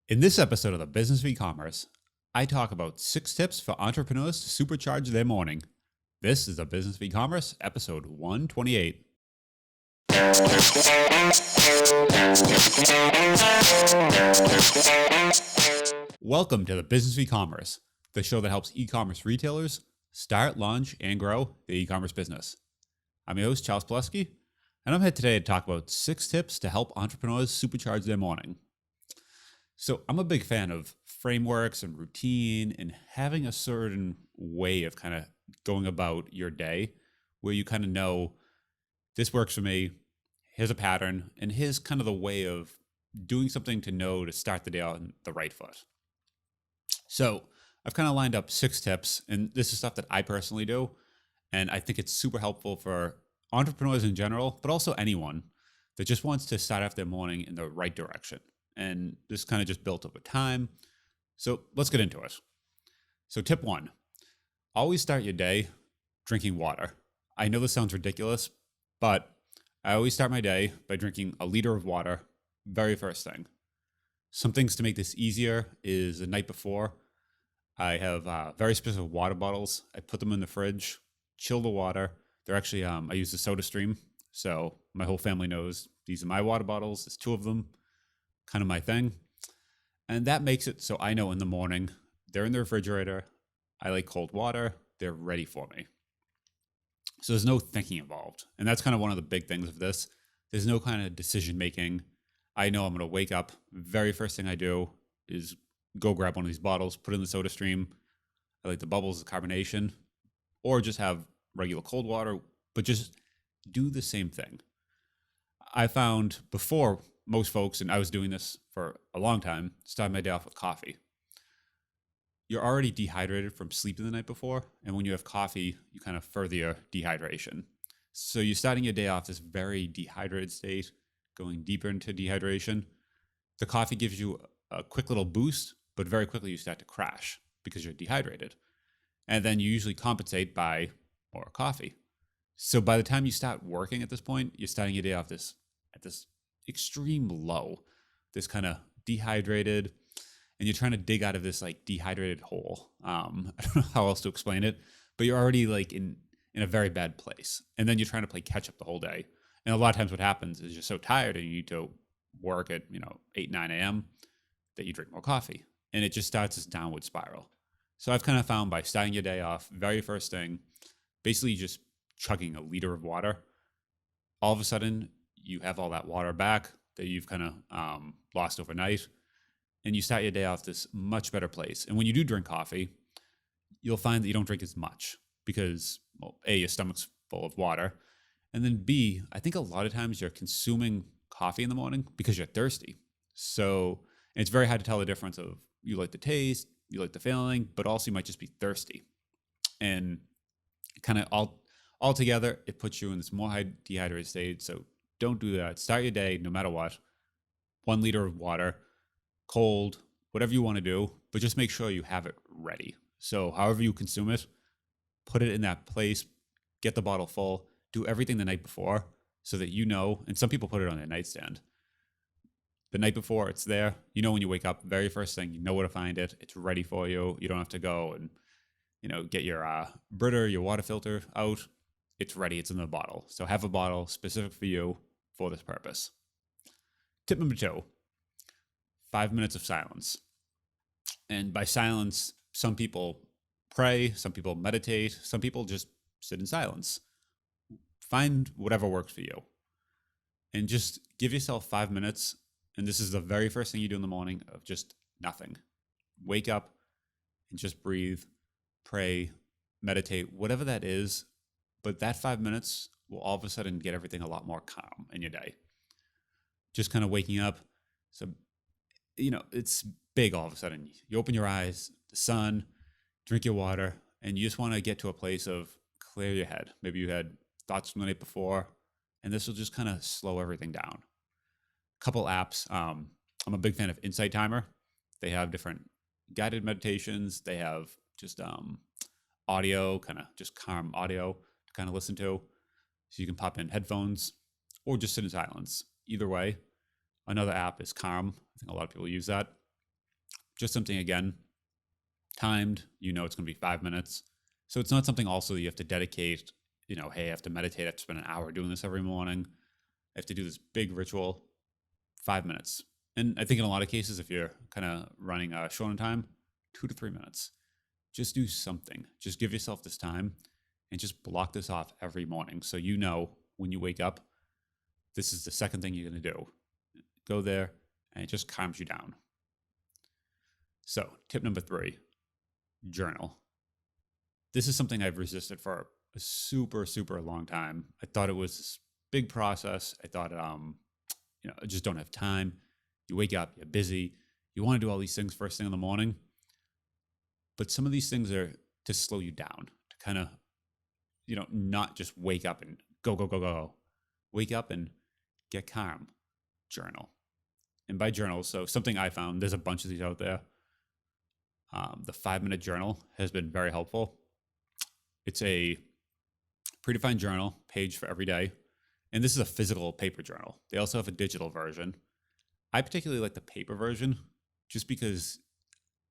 In this episode of the Business of E-commerce, I talk about 6 tips for entrepreneurs to supercharge their morning. This is the Business of E-commerce, episode 128. Welcome to the Business of E-commerce, the show that helps e-commerce retailers start, launch, and grow the e-commerce business. I'm your host, Charles Pulaski, and I'm here today to talk about 6 tips to help entrepreneurs supercharge their morning. So I'm a big fan of frameworks and routine and having a certain way of kind of going about your day where you kind of know this works for me, here's a pattern, and here's kind of the way of doing something to know to start the day on the right foot. So I've kind of lined up 6 tips, and this is stuff that I personally do, and I think it's super helpful for entrepreneurs in general, but also anyone that just wants to start off their morning in the right direction. And this kind of just built over time. So let's get into it. So tip 1, always start your day drinking water. I know this sounds ridiculous, but I always start my day by drinking a liter of water, very first thing. Some things to make this easier is the night before, I have very specific water bottles. I put them in the fridge, chill the water. They're actually, I use the Soda Stream. So my whole family knows these are my water bottles. There's 2 of them. Kind of my thing. And that makes it so I know in the morning, they're in the refrigerator. I like cold water. They're ready for me. So there's no thinking involved. And that's kind of one of the big things of this. There's no kind of decision making. I know I'm going to wake up. Very first thing I do is go grab one of these bottles, put it in the Soda Stream. I like the bubbles, the carbonation, or just have regular cold water, but just do the same thing. I found before, most folks, and I was doing this for a long time, started my day off with coffee. You're already dehydrated from sleeping the night before, and when you have coffee, you kind of further your dehydration. So you're starting your day off this very dehydrated state, going deeper into dehydration. The coffee gives you a quick little boost, but very quickly you start to crash because you're dehydrated. And then you usually compensate by more coffee. So by the time you start working at this point, you're starting your day off at this extreme low, this kind of dehydrated, and you're trying to dig out of this like dehydrated hole. I don't know how else to explain it, but you're already like in a very bad place. And then you're trying to play catch up the whole day. And a lot of times what happens is you're so tired and you need to work at 8, 9 a.m. that you drink more coffee. And it just starts this downward spiral. So I've kind of found by starting your day off, very first thing, basically just chugging a liter of water, all of a sudden you have all that water back that you've kind of lost overnight, and you start your day off this much better place. And when you do drink coffee, you'll find that you don't drink as much because, well, A, your stomach's full of water, and then B, I think a lot of times you're consuming coffee in the morning because you're thirsty. So it's very hard to tell the difference of you like the taste, you like the feeling, but also you might just be thirsty. And kind of all together, it puts you in this more dehydrated state. So don't do that. Start your day no matter what. 1 liter of water, cold, whatever you want to do, but just make sure you have it ready. So however you consume it, put it in that place, get the bottle full, do everything the night before so that you know, and some people put it on their nightstand. The night before, it's there. You know when you wake up, very first thing, you know where to find it. It's ready for you. You don't have to go and get your Brita, your water filter out. It's ready. It's in the bottle. So have a bottle specific for you for this purpose. Tip number 2, 5 minutes of silence. And by silence, some people pray, some people meditate, some people just sit in silence. Find whatever works for you. And just give yourself 5 minutes. And this is the very first thing you do in the morning of just nothing. Wake up and just breathe, pray, meditate, whatever that is. But that 5 minutes will all of a sudden get everything a lot more calm in your day. Just kind of waking up. So, it's big all of a sudden. You open your eyes, the sun, drink your water, and you just want to get to a place of clear your head. Maybe you had thoughts from the night before, and this will just kind of slow everything down. A couple apps. I'm a big fan of Insight Timer. They have different guided meditations. They have just audio, kind of just calm audio to kind of listen to. So you can pop in headphones or just sit in silence. Either way. Another app is Calm. I think a lot of people use that. Just something, again, timed. You know it's going to be 5 minutes. So it's not something also that you have to dedicate, hey, I have to meditate. I have to spend an hour doing this every morning. I have to do this big ritual. 5 minutes. And I think in a lot of cases, if you're kind of running short on time, 2 to 3 minutes. Just do something. Just give yourself this time and just block this off every morning. So when you wake up, this is the second thing you're going to do. Go there and it just calms you down. So tip number 3, journal. This is something I've resisted for a super, super long time. I thought it was this big process. I thought, I just don't have time. You wake up, you're busy. You want to do all these things first thing in the morning. But some of these things are to slow you down, to kind of, not just wake up and go, go, go, go. Wake up and get calm. Journal. And by journal, so something I found, there's a bunch of these out there. The 5-minute journal has been very helpful. It's a predefined journal page for every day. And this is a physical paper journal. They also have a digital version. I particularly like the paper version just because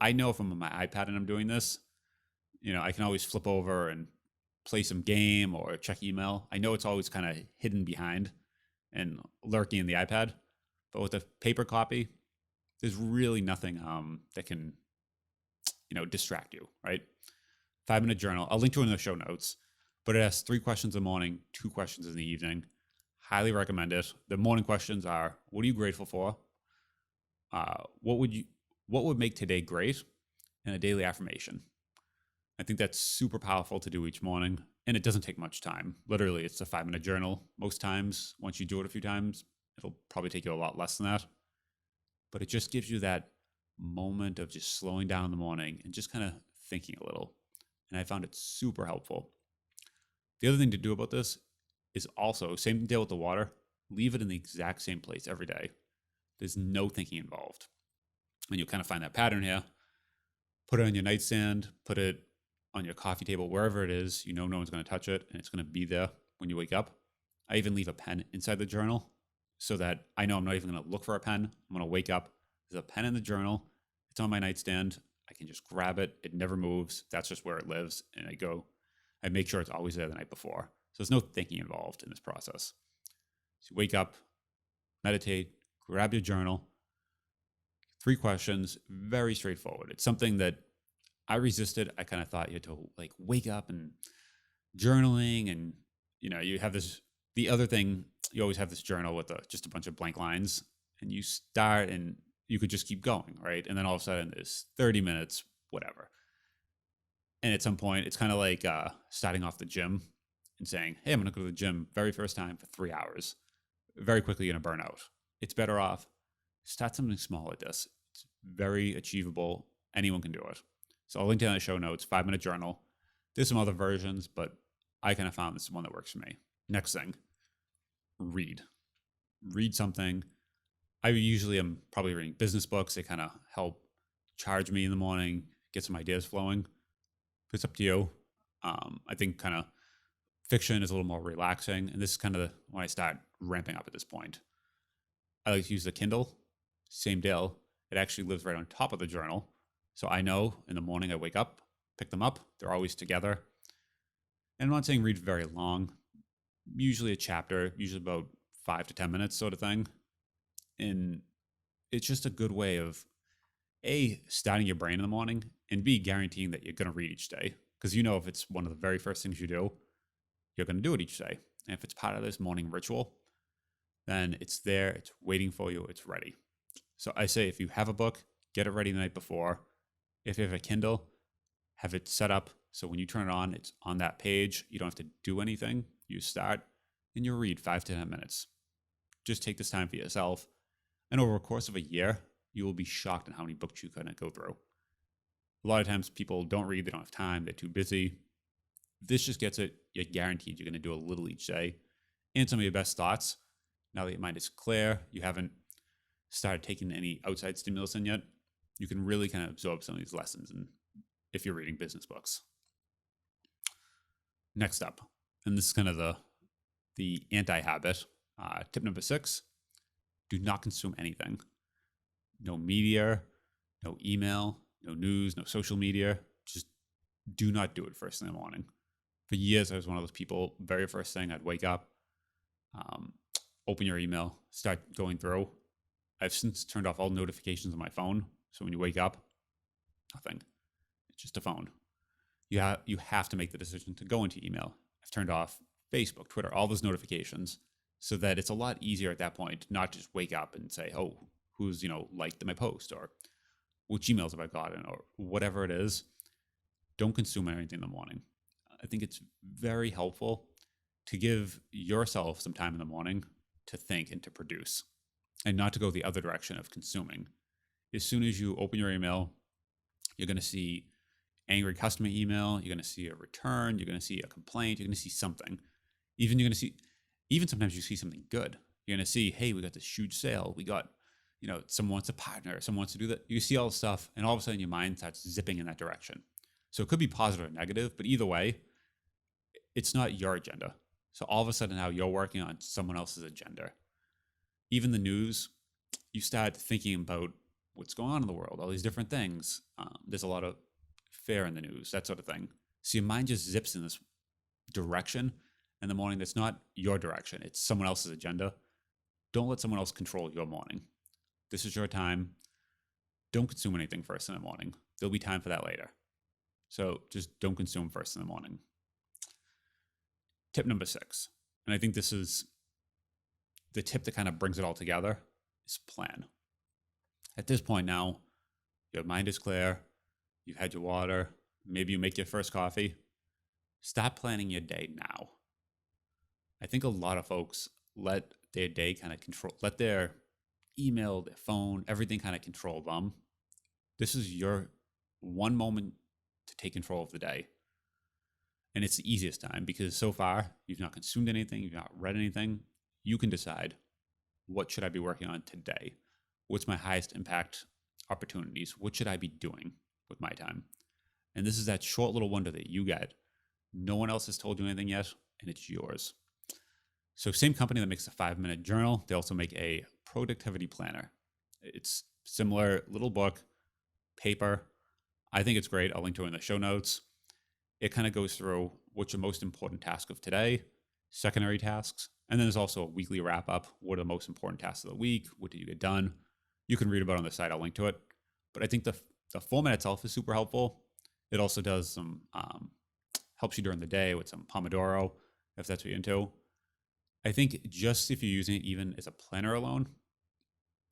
I know if I'm on my iPad and I'm doing this, I can always flip over and play some game or check email. I know it's always kind of hidden behind and lurking in the iPad. But with a paper copy, there's really nothing that can, distract you, right? 5-minute journal. I'll link to it in the show notes. But it has 3 questions in the morning, 2 questions in the evening. Highly recommend it. The morning questions are: what are you grateful for? What would make today great? And a daily affirmation. I think that's super powerful to do each morning, and it doesn't take much time. Literally, it's a 5-minute journal. Most times, once you do it a few times, it'll probably take you a lot less than that. But it just gives you that moment of just slowing down in the morning and just kind of thinking a little. And I found it super helpful. The other thing to do about this is also, same deal with the water, leave it in the exact same place every day. There's no thinking involved. And you'll kind of find that pattern here. Put it on your nightstand, put it on your coffee table, wherever it is, no one's going to touch it, and it's going to be there when you wake up. I even leave a pen inside the journal so that I know I'm not even going to look for a pen. I'm going to wake up, there's a pen in the journal, it's on my nightstand, I can just grab it, it never moves, that's just where it lives, and I make sure it's always there the night before. So there's no thinking involved in this process. So you wake up, meditate, grab your journal, 3 questions, very straightforward. It's something that I resisted. I kind of thought you had to wake up and journaling, and you have this. The other thing, you always have this journal with just a bunch of blank lines, and you start and you could just keep going, right? And then all of a sudden there's 30 minutes, whatever. And at some point, it's kind of like starting off the gym and saying, hey, I'm going to go to the gym very first time for 3 hours. Very quickly, you're going to burn out. It's better off. Start something small like this. It's very achievable. Anyone can do it. So I'll link to it in the show notes, 5-minute journal. There's some other versions, but I kind of found this one that works for me. Next thing, read. Read something. I usually am probably reading business books. They kind of help charge me in the morning, get some ideas flowing. It's up to you. I think kind of fiction is a little more relaxing. And this is kind of when I start ramping up at this point. I like to use the Kindle. Same deal. It actually lives right on top of the journal. So I know in the morning I wake up, pick them up. They're always together. And I'm not saying read very long. Usually a chapter, usually about 5 to 10 minutes sort of thing. And it's just a good way of A, starting your brain in the morning, and B, guaranteeing that you're going to read each day. Because if it's one of the very first things you do, you're going to do it each day. And if it's part of this morning ritual, then it's there, it's waiting for you, it's ready. So I say if you have a book, get it ready the night before. If you have a Kindle, have it set up so when you turn it on, it's on that page. You don't have to do anything. You start and you read 5 to 10 minutes. Just take this time for yourself. And over the course of a year, you will be shocked at how many books you can go through. A lot of times people don't read, they don't have time, they're too busy. This just gets it. You're guaranteed you're going to do a little each day. And some of your best thoughts, now that your mind is clear, you haven't started taking any outside stimulus in yet, you can really kind of absorb some of these lessons and if you're reading business books. Next up, and this is kind of the anti-habit, tip number 6, do not consume anything. No media, no email, no news, no social media. Just do not do it first thing in the morning. For years, I was one of those people, very first thing I'd wake up, um, open your email, start going through. I've since turned off all notifications on my phone. So when you wake up, nothing. It's just a phone. You have to make the decision to go into email. I've turned off Facebook, Twitter, all those notifications so that it's a lot easier at that point, not just wake up and say, oh, who's, liked my post or which emails have I gotten or whatever it is. Don't consume anything in the morning. I think it's very helpful to give yourself some time in the morning to think and to produce and not to go the other direction of consuming. As soon as you open your email, you're going to see angry customer email, you're going to see a return, you're going to see a complaint, you're going to see something. Even sometimes you see something good. You're going to see, hey, we got this huge sale. We got, someone wants a partner, someone wants to do that. You see all this stuff, and all of a sudden your mind starts zipping in that direction. So it could be positive or negative, but either way, it's not your agenda. So all of a sudden now you're working on someone else's agenda. Even the news, you start thinking about what's going on in the world, all these different things. There's a lot of fear in the news, that sort of thing. So your mind just zips in this direction in the morning that's not your direction. It's someone else's agenda. Don't let someone else control your morning. This is your time. Don't consume anything first in the morning. There'll be time for that later. So just don't consume first in the morning. Tip number 6, and I think this is the tip that kind of brings it all together, is plan. At this point now, your mind is clear. You've had your water. Maybe you make your first coffee. Stop planning your day now. I think a lot of folks let their day kind of let their email, their phone, everything kind of control them. This is your one moment to take control of the day. And it's the easiest time because so far you've not consumed anything, you've not read anything. You can decide, what should I be working on today? What's my highest impact opportunities? What should I be doing with my time? And this is that short little window that you get. No one else has told you anything yet, and it's yours. So same company that makes a 5-minute journal, they also make a productivity planner. It's similar, little book, paper. I think it's great. I'll link to it in the show notes. It kind of goes through what's your most important task of today, secondary tasks, and then there's also a weekly wrap up. What are the most important tasks of the week? What did you get done? You can read about it on the site. I'll link to it. But I think the format itself is super helpful. It also does some, helps you during the day with some Pomodoro, if that's what you're into. I think just if you're using it even as a planner alone,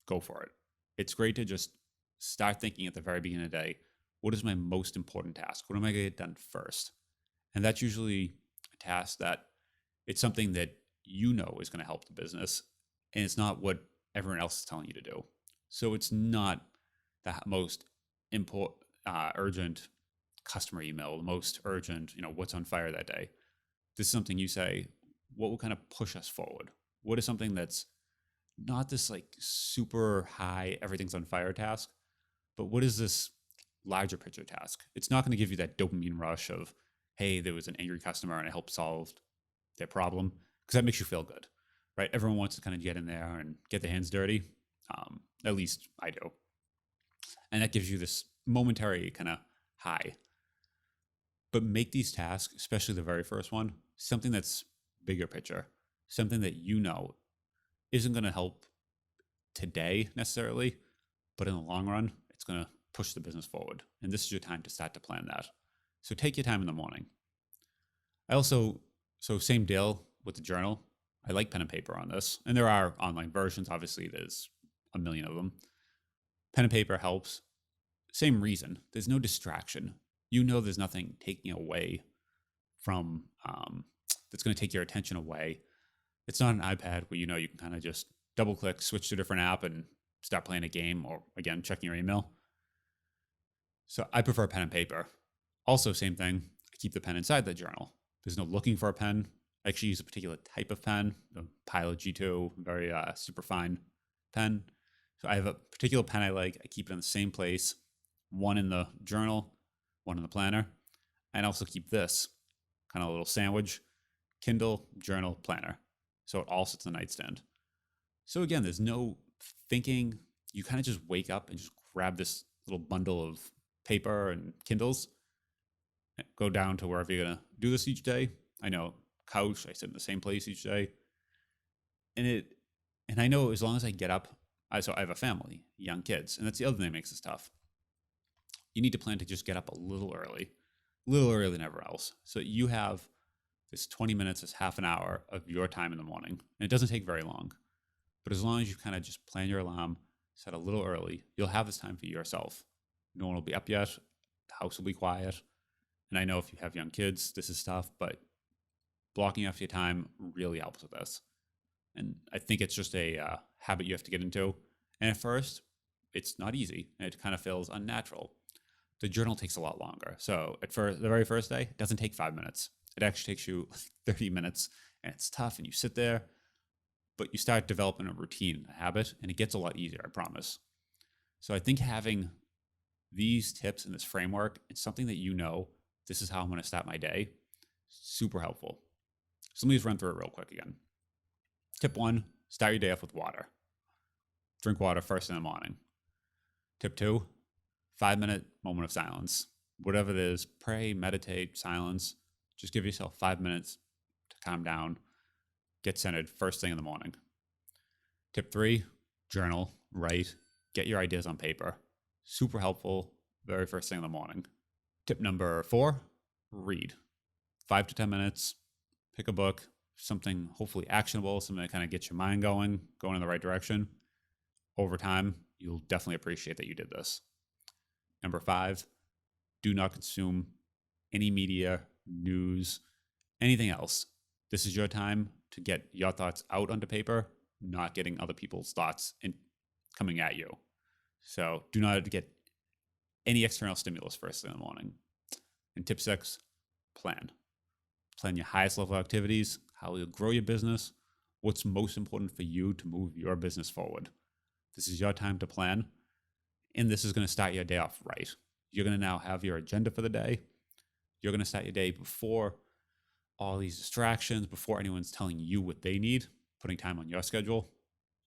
go for it. It's great to just start thinking at the very beginning of the day, what is my most important task? What am I going to get done first? And that's usually a task that it's something that you know is going to help the business, and it's not what everyone else is telling you to do. So it's not the most urgent customer email, the most urgent, what's on fire that day. This is something you say, what will kind of push us forward? What is something that's not this like super high, everything's on fire task, but what is this larger picture task? It's not going to give you that dopamine rush of, hey, there was an angry customer and I helped solve their problem, because that makes you feel good, right? Everyone wants to kind of get in there and get their hands dirty. At least I do. And that gives you this momentary kind of high. But make these tasks, especially the very first one, something that's bigger picture, something that isn't going to help today necessarily, but in the long run, it's going to push the business forward. And this is your time to start to plan that. So take your time in the morning. Same deal with the journal. I like pen and paper on this. And there are online versions. Obviously, there's a million of them. Pen and paper helps. Same reason. There's no distraction. There's nothing taking away from, that's going to take your attention away. It's not an iPad where you can kind of just double click, switch to a different app and start playing a game or, again, checking your email. So I prefer pen and paper. Also, same thing. I keep the pen inside the journal. There's no looking for a pen. I actually use a particular type of pen, the Pilot G2, very super fine pen. So I have a particular pen I like. I keep it in the same place, one in the journal, one in the planner. And I also keep this kind of a little sandwich, Kindle, journal, planner. So it all sits on the nightstand. So again, there's no thinking. You kind of just wake up and just grab this little bundle of paper and Kindles. Go down to wherever you're going to do this each day. I know couch, I sit in the same place each day. And I know as long as I get up, so I have a family, young kids, and that's the other thing that makes this tough. You need to plan to just get up a little earlier than ever else. So you have this 20 minutes, this half an hour of your time in the morning. And it doesn't take very long. But as long as you kind of just plan your alarm, set a little early, you'll have this time for yourself. No one will be up yet. The house will be quiet. And I know if you have young kids, this is tough, but blocking off your time really helps with this. And I think it's just a habit you have to get into. And at first, it's not easy. And it kind of feels unnatural. The journal takes a lot longer. So the very first day, it doesn't take 5 minutes. It actually takes you 30 minutes. And it's tough. And you sit there. But you start developing a routine, a habit. And it gets a lot easier, I promise. So I think having these tips and this framework, it's something that you know, this is how I'm going to start my day. Super helpful. So let me just run through it real quick again. Tip 1, start your day off with water. Drink water first in the morning. Tip 2, 5-minute moment of silence. Whatever it is, pray, meditate, silence. Just give yourself 5 minutes to calm down, get centered first thing in the morning. Tip 3, journal, write, get your ideas on paper. Super helpful, very first thing in the morning. Tip number 4, read. 5 to 10 minutes, pick a book, something hopefully actionable, something that kind of gets your mind going in the right direction. Over time, you'll definitely appreciate that you did this. Number 5, do not consume any media, news, anything else. This is your time to get your thoughts out onto paper, not getting other people's thoughts coming at you. So do not get any external stimulus first thing in the morning. And tip 6, plan. Plan your highest level activities, how you'll grow your business, what's most important for you to move your business forward. This is your time to plan, and this is going to start your day off right. You're going to now have your agenda for the day. You're going to start your day before all these distractions, before anyone's telling you what they need, putting time on your schedule.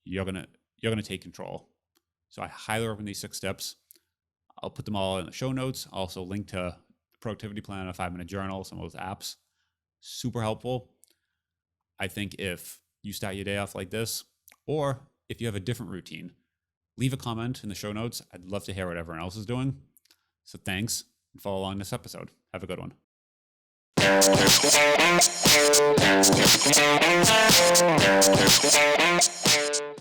You're going to take control. So I highly recommend these 6 steps. I'll put them all in the show notes. I'll also link to the productivity plan, a 5-minute journal, some of those apps. Super helpful. I think if you start your day off like this, or if you have a different routine, leave a comment in the show notes. I'd love to hear what everyone else is doing. So thanks, and follow along this episode. Have a good one.